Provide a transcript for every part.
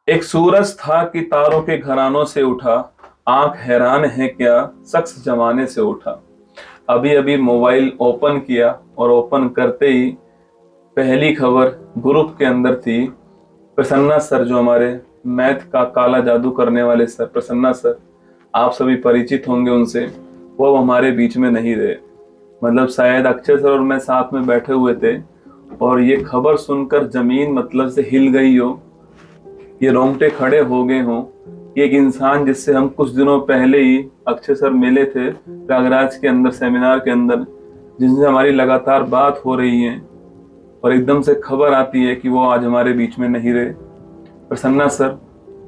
एक सूरज था कि तारों के घरानों से उठा, आंख हैरान है क्या शख्स जमाने से उठा। अभी अभी मोबाइल ओपन किया और ओपन करते ही पहली खबर ग्रुप के अंदर थी। प्रसन्ना सर, जो हमारे मैथ का काला जादू करने वाले सर, प्रसन्ना सर, आप सभी परिचित होंगे उनसे। वो अब हमारे बीच में नहीं रहे। मतलब शायद अक्षय सर और मैं साथ में बैठे हुए थे और ये खबर सुनकर जमीन मतलब से हिल गई हो, ये रोंगटे खड़े हो गए हों कि एक इंसान जिससे हम कुछ दिनों पहले ही अक्षय सर मिले थे प्रयागराज के अंदर सेमिनार के अंदर, जिनसे हमारी लगातार बात हो रही है, और एकदम से खबर आती है कि वो आज हमारे बीच में नहीं रहे। प्रसन्ना सर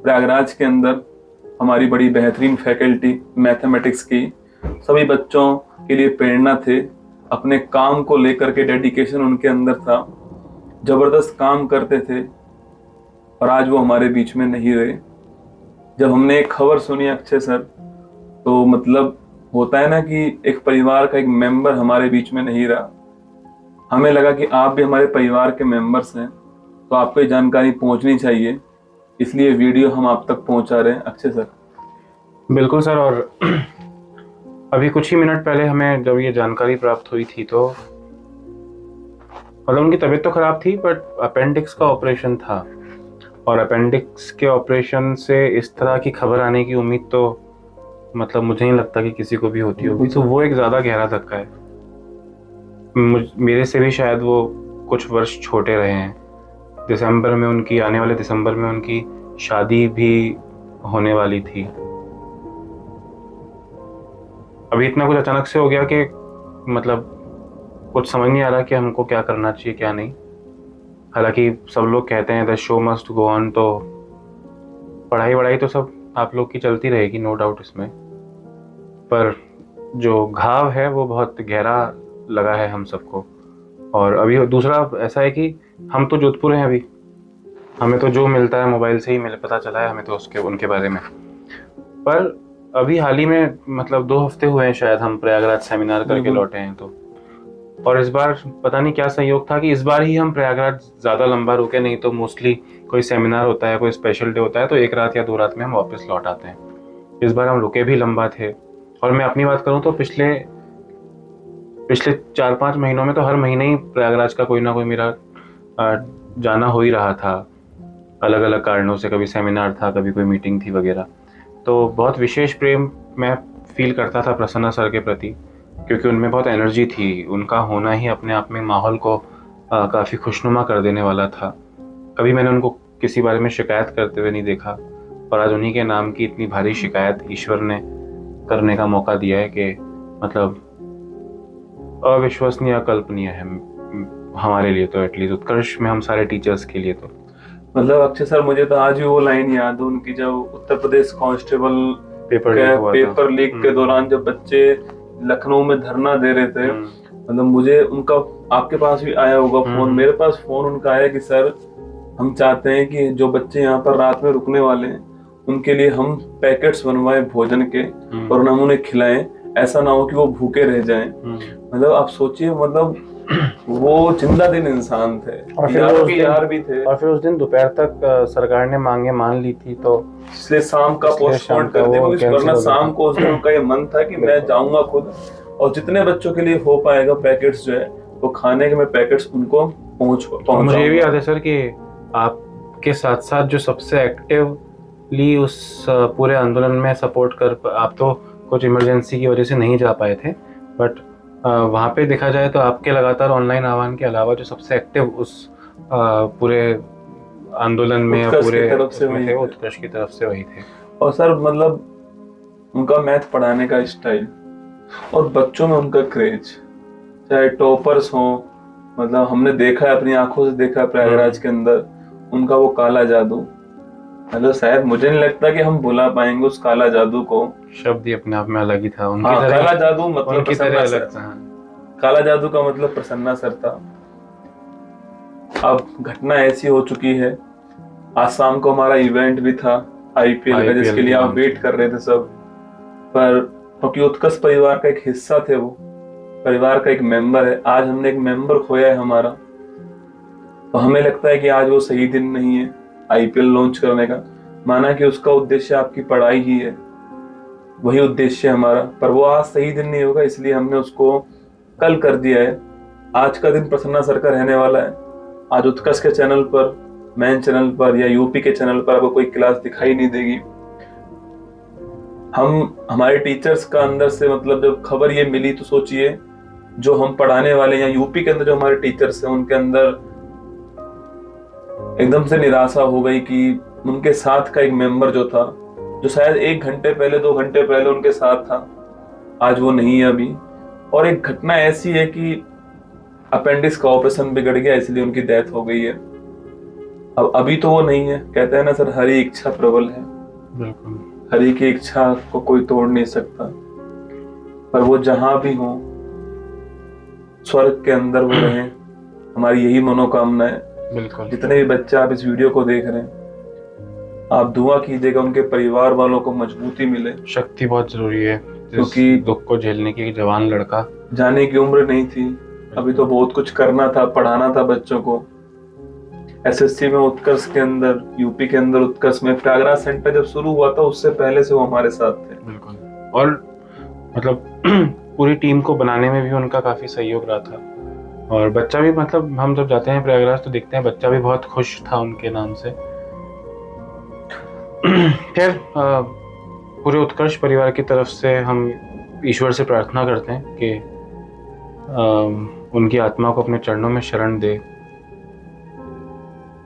प्रयागराज के अंदर हमारी बड़ी बेहतरीन फैकल्टी मैथमेटिक्स की, सभी बच्चों के लिए प्रेरणा थे। अपने काम को लेकर के डेडिकेशन उनके अंदर था, जबरदस्त काम करते थे, और आज वो हमारे बीच में नहीं रहे। जब हमने एक खबर सुनी अक्षय सर, तो मतलब होता है ना कि एक परिवार का एक मेंबर हमारे बीच में नहीं रहा। हमें लगा कि आप भी हमारे परिवार के मेंबर्स हैं, तो आपको ये जानकारी पहुंचनी चाहिए, इसलिए वीडियो हम आप तक पहुंचा रहे हैं अक्षय सर। बिल्कुल सर। और अभी कुछ ही मिनट पहले हमें जब ये जानकारी प्राप्त हुई थी तो मतलब उनकी तबीयत तो खराब थी, बट अपेंडिक्स का ऑपरेशन था, और अपेंडिक्स के ऑपरेशन से इस तरह की खबर आने की उम्मीद तो मतलब मुझे नहीं लगता कि किसी को भी होती होगी। तो वो एक ज़्यादा गहरा धक्का है। मेरे से भी शायद वो कुछ वर्ष छोटे रहे हैं। दिसंबर में उनकी, आने वाले दिसंबर में उनकी शादी भी होने वाली थी। अभी इतना कुछ अचानक से हो गया कि मतलब कुछ समझ नहीं आ रहा कि हमको क्या करना चाहिए क्या नहीं। हालांकि सब लोग कहते हैं the show must go on, तो पढ़ाई वढ़ाई तो सब आप लोग की चलती रहेगी, नो डाउट इसमें। पर जो घाव है वो बहुत गहरा लगा है हम सबको। और अभी दूसरा ऐसा है कि हम तो जोधपुर हैं अभी, हमें तो जो मिलता है मोबाइल से ही मिल पता चला है हमें तो उसके उनके बारे में। पर अभी हाल ही में मतलब 2 हफ्ते हुए हैं शायद हम प्रयागराज सेमिनार करके लौटे हैं। तो और इस बार पता नहीं क्या संयोग था कि इस बार ही हम प्रयागराज ज़्यादा लंबा रुके, नहीं तो मोस्टली कोई सेमिनार होता है, कोई स्पेशल डे होता है तो 1 रात या 2 रात में हम वापस लौट आते हैं। इस बार हम रुके भी लंबा थे। और मैं अपनी बात करूं तो पिछले पिछले 4-5 महीनों में तो हर महीने ही प्रयागराज का कोई ना कोई मेरा जाना हो ही रहा था, अलग अलग कारणों से। कभी सेमिनार था, कभी कोई मीटिंग थी वगैरह। तो बहुत विशेष प्रेम मैं फील करता था प्रसन्ना सर के प्रति, क्योंकि उनमें बहुत एनर्जी थी। उनका होना ही अपने आप में माहौल को काफ़ी खुशनुमा कर देने वाला था। कभी मैंने उनको किसी बारे में शिकायत करते हुए नहीं देखा, और आज उन्हीं के नाम की इतनी भारी शिकायत ईश्वर ने करने का मौका दिया है कि मतलब अविश्वसनीय, अकल्पनीय है हमारे लिए तो, एटलीस्ट उत्कर्ष में हम सारे टीचर्स के लिए तो। मतलब अक्षय सर, मुझे तो आज भी वो लाइन याद है उनकी, जब Uttar Pradesh constable paper leak के दौरान जब बच्चे लखनऊ में धरना दे रहे थे, मतलब मुझे उनका, आपके पास भी आया होगा फोन, मेरे पास फोन उनका आया कि सर हम चाहते हैं कि जो बच्चे यहाँ पर रात में रुकने वाले हैं उनके लिए हम पैकेट्स बनवाएं भोजन के, और हम उन्हें खिलाएं, ऐसा ना हो कि वो भूखे रह जाएं। मतलब आप सोचिए, मतलब वो जिंदा दिल इंसान थे, और यार भी थे। और फिर उस दिन दोपहर तक सरकार ने मांगे मान ली थी, तो इसलिए शाम का पोस्टपोन कर दिया, वरना शाम को उस दिन उनका ये मन था कि मैं जाऊंगा खुद, और जितने बच्चों के लिए हो पाएगा पैकेट्स जो है वो खाने के, मैं पैकेट्स उनको पहुंचाऊंगा। मुझे ये भी याद है सर कि आपके साथ साथ जो सबसे एक्टिवली उस पूरे आंदोलन में सपोर्ट कर, आप तो कुछ इमरजेंसी की वजह से नहीं जा पाए थे, बट वहाँ पे देखा जाए तो आपके लगातार ऑनलाइन आह्वान के अलावा जो सबसे एक्टिव उस पूरे आंदोलन में या पूरे उत्कर्ष की तरफ से वही थे। और सर मतलब उनका मैथ पढ़ाने का स्टाइल और बच्चों में उनका क्रेज, चाहे टॉपर्स हो, मतलब हमने देखा है, अपनी आंखों से देखा है प्रयागराज के अंदर उनका वो काला जादू। मतलब शायद मुझे नहीं लगता कि हम भुला पाएंगे उस काला जादू को। शब्द ही अपने आप में अलग ही था उनकी तरह, काला जादू मतलब उनकी तरह अलग था। काला जादू का मतलब प्रसन्ना सर था। अब घटना ऐसी हो चुकी है, आज शाम को हमारा इवेंट भी था आईपीएल का, जिसके लिए आप वेट कर रहे थे सब, पर क्योंकि उत्कर्ष परिवार का एक हिस्सा थे, वो परिवार का एक मेंबर है, आज हमने एक मेंबर खोया है हमारा, तो हमें लगता है कि आज वो सही दिन नहीं है। आईपीएल लॉन्च करने का, माना कि उसका उद्देश्य आपकी पढ़ाई ही है, वही उद्देश्य है हमारा, पर वो आज सही दिन नहीं होगा, इसलिए हमने उसको कल कर दिया है। आज का दिन प्रसन्ना सर का रहने वाला है। आज उत्कर्ष के चैनल पर, मैन चैनल पर या यूपी के चैनल पर आपको कोई क्लास दिखाई नहीं देगी। हमारे टीचर्स का अंदर से मतलब जब खबर ये मिली तो सोचिए, जो हम पढ़ाने वाले हैं यूपी के अंदर जो हमारे टीचर्स हैं उनके अंदर एकदम से निराशा हो गई कि उनके साथ का एक मेंबर जो था, जो शायद 1 घंटे पहले 2 घंटे पहले उनके साथ था, आज वो नहीं है अभी। और एक घटना ऐसी है कि अपेंडिक्स का ऑपरेशन बिगड़ गया, इसलिए उनकी डेथ हो गई है। अब अभी तो वो नहीं है, कहते हैं ना सर, हरी इच्छा प्रबल है। बिल्कुल। हरि की इच्छा को कोई तोड़ नहीं सकता, पर वो जहां भी हो स्वर्ग के अंदर वो रहे, हमारी यही मनोकामना है। बिल्कुल। जितने भी बच्चे आप इस वीडियो को देख रहे हैं, आप दुआ कीजिएगा उनके परिवार वालों को मजबूती मिले। शक्ति बहुत जरूरी है, क्योंकि दुख को झेलने की। एक जवान लड़का, जाने की उम्र नहीं थी, अभी तो बहुत कुछ करना था, पढ़ाना था बच्चों को। एसएससी में उत्कर्ष के अंदर, यूपी के अंदर उत्कर्ष में प्रयागराज सेंटर जब शुरू हुआ था, उससे पहले से वो हमारे साथ थे। बिल्कुल। और मतलब पूरी टीम को बनाने में भी उनका काफी सहयोग रहा था। और बच्चा भी, मतलब हम जब जाते हैं प्रयागराज तो देखते हैं बच्चा भी बहुत खुश था उनके नाम से। खैर, पूरे उत्कर्ष परिवार की तरफ से हम ईश्वर से प्रार्थना करते हैं कि उनकी आत्मा को अपने चरणों में शरण दे।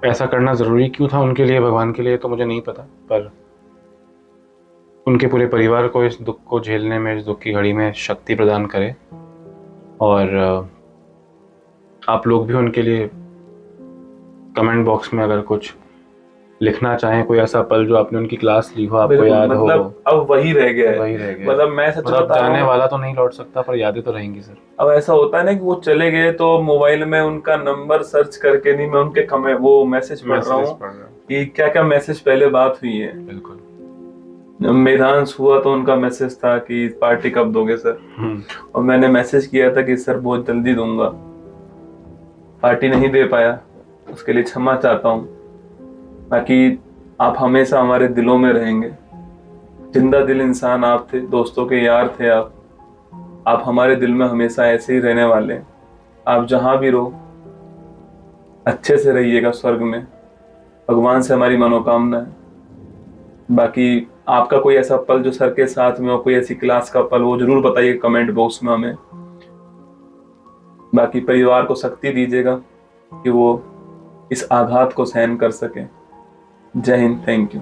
ऐसा करना ज़रूरी क्यों था उनके लिए, भगवान के लिए, तो मुझे नहीं पता, पर उनके पूरे परिवार को इस दुख को झेलने में, इस दुख की घड़ी में शक्ति प्रदान करे। और आप लोग भी उनके लिए कमेंट बॉक्स में अगर कुछ लिखना चाहें, कोई ऐसा पल जो आपने उनकी क्लास ली हो, आपको याद हो। मतलब अब वही रह गया है, वही रह गया। मतलब मैं सच मतलब बता रहा जाने हूं, वाला तो नहीं लौट सकता, पर यादें तो रहेंगी सर। अब ऐसा होता है ना कि वो चले गए तो मोबाइल में उनका नंबर सर्च करके नहीं, मैं उनके वो मैसेज पढ़ रहा हूँ कि क्या क्या मैसेज पहले बात हुई है। बिल्कुल। जब मेदांश हुआ तो उनका मैसेज था कि पार्टी कब दोगे सर, और मैंने मैसेज किया था कि सर बहुत जल्दी दूंगा। पार्टी नहीं दे पाया, उसके लिए क्षमा चाहता हूँ। बाकी आप हमेशा हमारे दिलों में रहेंगे। जिंदा दिल इंसान आप थे, दोस्तों के यार थे आप हमारे दिल में हमेशा ऐसे ही रहने वाले हैं। आप जहां भी रहो अच्छे से रहिएगा स्वर्ग में, भगवान से हमारी मनोकामना है। बाकी आपका कोई ऐसा पल जो सर के साथ में हो, कोई ऐसी क्लास का पल, वो जरूर बताइए कमेंट बॉक्स में हमें। बाकी परिवार को शक्ति दीजिएगा कि वो इस आघात को सहन कर सके। जय हिंद, थैंक यू।